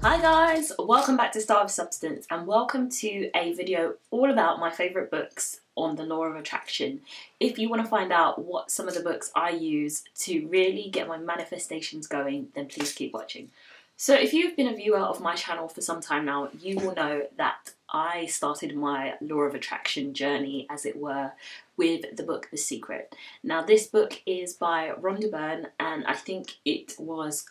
Hi guys, welcome back to Star of Substance and welcome to a video all about my favourite books on the law of attraction. If you want to find out what some of the books I use to really get my manifestations going, then please keep watching. So if you've been a viewer of my channel for some time now, you will know that I started my law of attraction journey, as it were, with the book The Secret. Now this book is by Rhonda Byrne and I think it was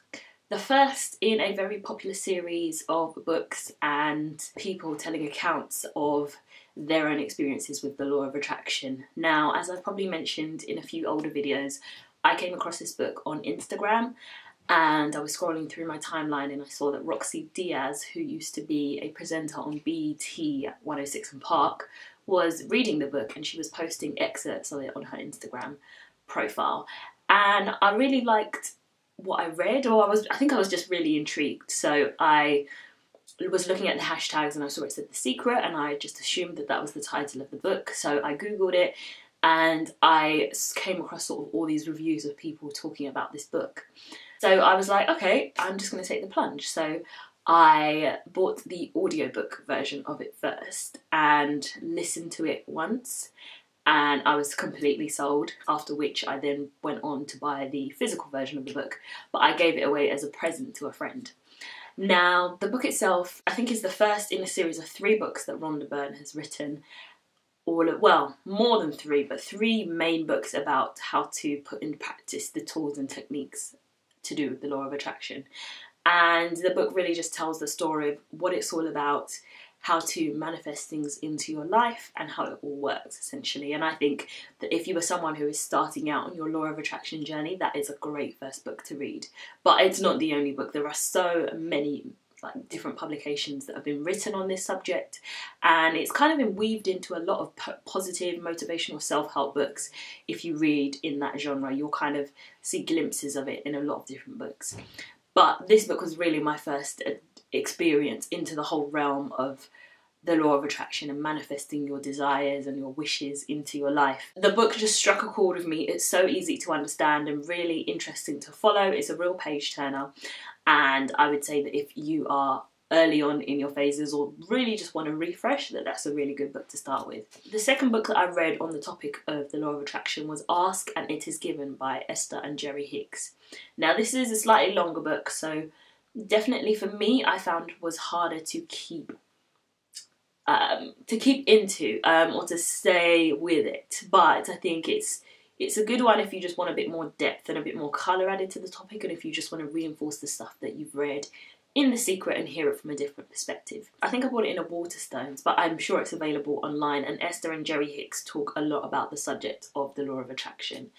the first in a very popular series of books and people telling accounts of their own experiences with the law of attraction. Now, as I've probably mentioned in a few older videos, I came across this book on Instagram and I was scrolling through my timeline and I saw that Roxy Diaz, who used to be a presenter on BET 106 and Park, was reading the book and she was posting excerpts of it on her Instagram profile. And I really liked what I read, or I think I was just really intrigued. So I was looking at the hashtags and I saw it said The Secret and I just assumed that that was the title of the book. So I googled it and I came across sort of all these reviews of people talking about this book. So I was like, okay, I'm just going to take the plunge. So I bought the audiobook version of it first and listened to it once. And I was completely sold, after which I then went on to buy the physical version of the book, but I gave it away as a present to a friend. Now, the book itself, I think, is the first in a series of 3 books that Rhonda Byrne has written. Well, more than 3, but 3 main books about how to put into practice the tools and techniques to do with the law of attraction. And the book really just tells the story of what it's all about, how to manifest things into your life and how it all works, essentially. And I think that if you are someone who is starting out on your law of attraction journey, that is a great first book to read. But it's not the only book. There are so many different publications that have been written on this subject, and it's kind of been weaved into a lot of positive motivational self-help books. If you read in that genre, you'll kind of see glimpses of it in a lot of different books. But this book was really my first experience into the whole realm of the law of attraction and manifesting your desires and your wishes into your life. The book just struck a chord with me. It's so easy to understand and really interesting to follow. It's a real page turner, and I would say that if you are early on in your phases or really just want to refresh, that's a really good book to start with. The second book that I read on the topic of the law of attraction was Ask and It Is Given by Esther and Jerry Hicks. Now this is a slightly longer book, so definitely for me I found was harder to keep into or to stay with it, but I think it's a good one if you just want a bit more depth and a bit more colour added to the topic, and if you just want to reinforce the stuff that you've read in The Secret and hear it from a different perspective. I think I bought it in a Waterstones, but I'm sure it's available online, and Esther and Jerry Hicks talk a lot about the subject of the law of attraction.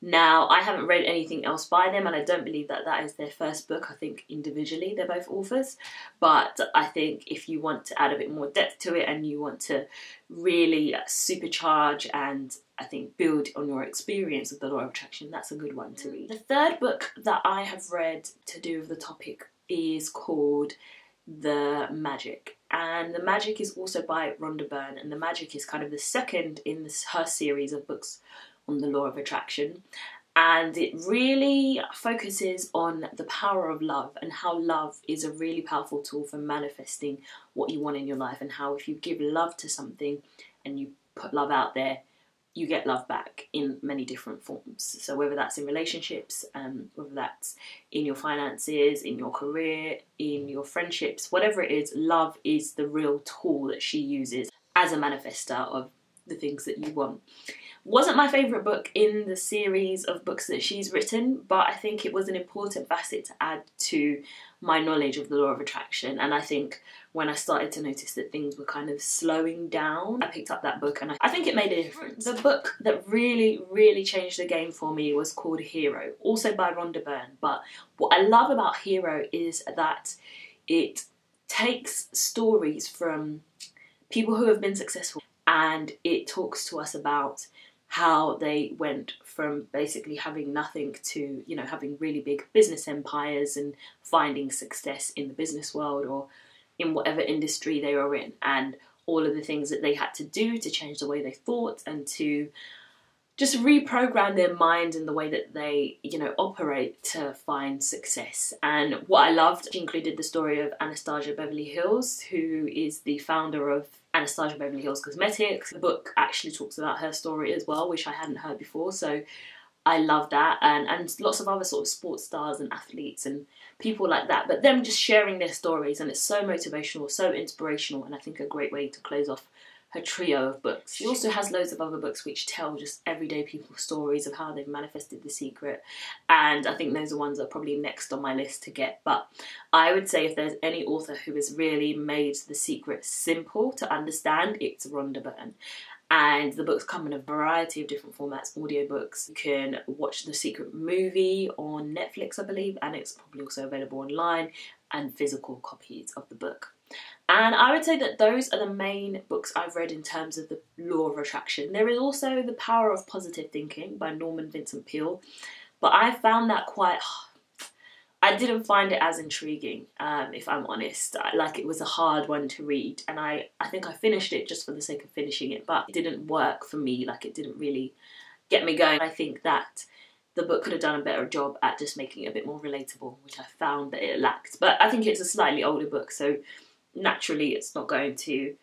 Now, I haven't read anything else by them, and I don't believe that that is their first book. I think individually they're both authors, but I think if you want to add a bit more depth to it and you want to really supercharge and I think build on your experience of the law of attraction, that's a good one to read. The third book that I have read to do with the topic is called The Magic, and The Magic is also by Rhonda Byrne, and The Magic is kind of the second in her series of books on the law of attraction, and it really focuses on the power of love and how love is a really powerful tool for manifesting what you want in your life, and how if you give love to something and you put love out there, you get love back in many different forms. So whether that's in relationships, whether that's in your finances, in your career, in your friendships, whatever it is, love is the real tool that she uses as a manifester of the things that you want. Wasn't my favourite book in the series of books that she's written, but I think it was an important facet to add to my knowledge of the law of attraction. And I think when I started to notice that things were kind of slowing down, I picked up that book and I think it made a difference. The book that really, really changed the game for me was called Hero, also by Rhonda Byrne. But what I love about Hero is that it takes stories from people who have been successful and it talks to us about how they went from basically having nothing to, you know, having really big business empires and finding success in the business world or in whatever industry they were in, and all of the things that they had to do to change the way they thought and to just reprogram their mind in the way that they, you know, operate to find success. And what I loved, she included the story of Anastasia Beverly Hills, who is the founder of Anastasia Beverly Hills Cosmetics. The book actually talks about her story as well, which I hadn't heard before, so I love that. And lots of other sort of sports stars and athletes and people like that, but them just sharing their stories, and it's so motivational, so inspirational, and I think a great way to close off her trio of books. She also has loads of other books which tell just everyday people's stories of how they've manifested the secret, and I think those are ones that are probably next on my list to get. But I would say if there's any author who has really made the secret simple to understand, it's Rhonda Byrne. And the books come in a variety of different formats, audiobooks. You can watch The Secret movie on Netflix, I believe, and it's probably also available online, and physical copies of the book. And I would say that those are the main books I've read in terms of the law of attraction. There is also The Power of Positive Thinking by Norman Vincent Peale, but I found that quite... I didn't find it as intriguing, if I'm honest. Like, it was a hard one to read, and I think I finished it just for the sake of finishing it, but it didn't work for me. Like, it didn't really get me going. I think that the book could have done a better job at just making it a bit more relatable, which I found that it lacked. But I think it's a slightly older book, so naturally it's not going to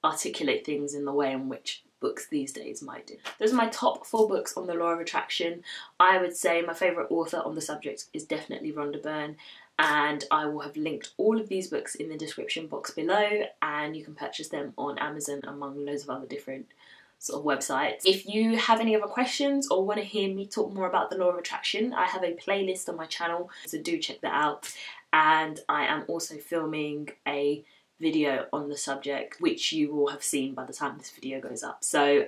articulate things in the way in which books these days might do. Those are my top 4 books on the law of attraction. I would say my favourite author on the subject is definitely Rhonda Byrne, and I will have linked all of these books in the description box below, and you can purchase them on Amazon among loads of other different sort of websites. If you have any other questions or want to hear me talk more about the law of attraction, I have a playlist on my channel, so do check that out. And I am also filming a video on the subject, which you will have seen by the time this video goes up. So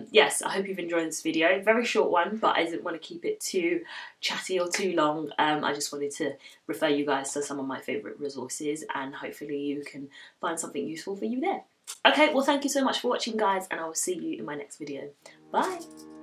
yes, I hope you've enjoyed this video. Very short one, but I didn't want to keep it too chatty or too long. I just wanted to refer you guys to some of my favourite resources, and hopefully you can find something useful for you there. Okay, well, thank you so much for watching, guys, and I will see you in my next video. Bye!